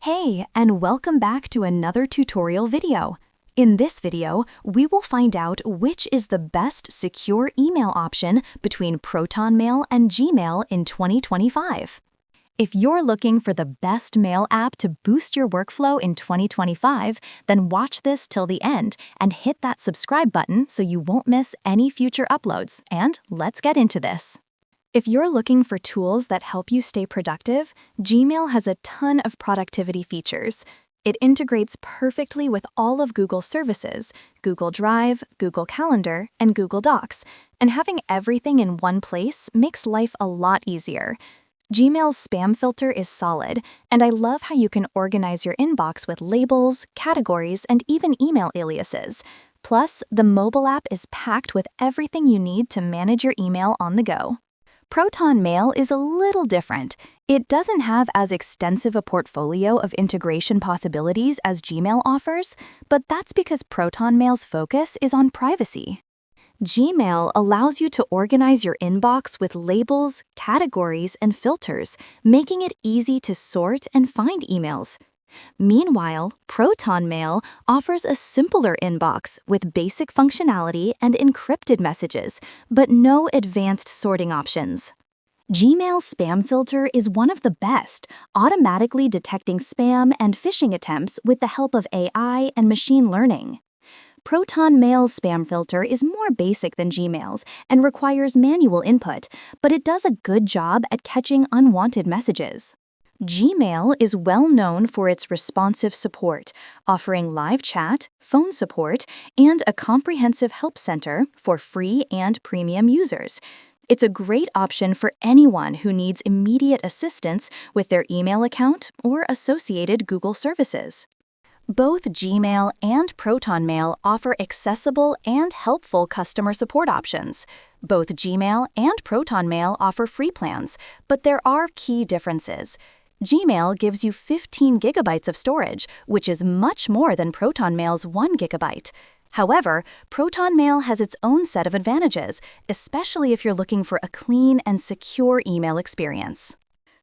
Hey, and welcome back to another tutorial video. In this video, we will find out which is the best secure email option between Proton Mail and Gmail in 2025. If you're looking for the best mail app to boost your workflow in 2025, then watch this till the end and hit that subscribe button so you won't miss any future uploads. And let's get into this. If you're looking for tools that help you stay productive, Gmail has a ton of productivity features. It integrates perfectly with all of Google's services, Google Drive, Google Calendar, and Google Docs, and having everything in one place makes life a lot easier. Gmail's spam filter is solid, and I love how you can organize your inbox with labels, categories, and even email aliases. Plus, the mobile app is packed with everything you need to manage your email on the go. Proton Mail is a little different. It doesn't have as extensive a portfolio of integration possibilities as Gmail offers, but that's because Proton Mail's focus is on privacy. Gmail allows you to organize your inbox with labels, categories, and filters, making it easy to sort and find emails. Meanwhile, Proton Mail offers a simpler inbox with basic functionality and encrypted messages, but no advanced sorting options. Gmail's spam filter is one of the best, automatically detecting spam and phishing attempts with the help of AI and machine learning. Proton Mail's spam filter is more basic than Gmail's and requires manual input, but it does a good job at catching unwanted messages. Gmail is well known for its responsive support, offering live chat, phone support, and a comprehensive help center for free and premium users. It's a great option for anyone who needs immediate assistance with their email account or associated Google services. Both Gmail and Proton Mail offer accessible and helpful customer support options. Both Gmail and Proton Mail offer free plans, but there are key differences. Gmail gives you 15 gigabytes of storage, which is much more than Proton Mail's 1 gigabyte. However, Proton Mail has its own set of advantages, especially if you're looking for a clean and secure email experience.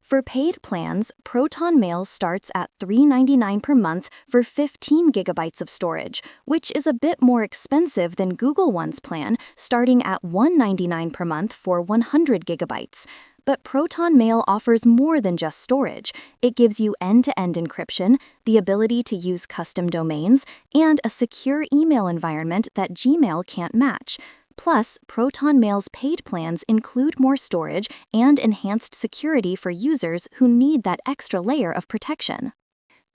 For paid plans, Proton Mail starts at $3.99 per month for 15 gigabytes of storage, which is a bit more expensive than Google One's plan, starting at $1.99 per month for 100 gigabytes. But Proton Mail offers more than just storage. It gives you end-to-end encryption, the ability to use custom domains, and a secure email environment that Gmail can't match. Plus, Proton Mail's paid plans include more storage and enhanced security for users who need that extra layer of protection.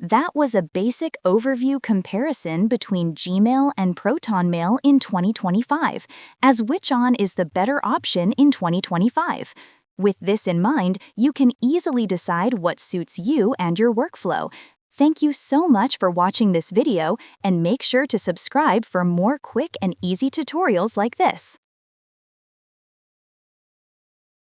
That was a basic overview comparison between Gmail and Proton Mail in 2025, as which one is the better option in 2025. With this in mind, you can easily decide what suits you and your workflow. Thank you so much for watching this video, and make sure to subscribe for more quick and easy tutorials like this.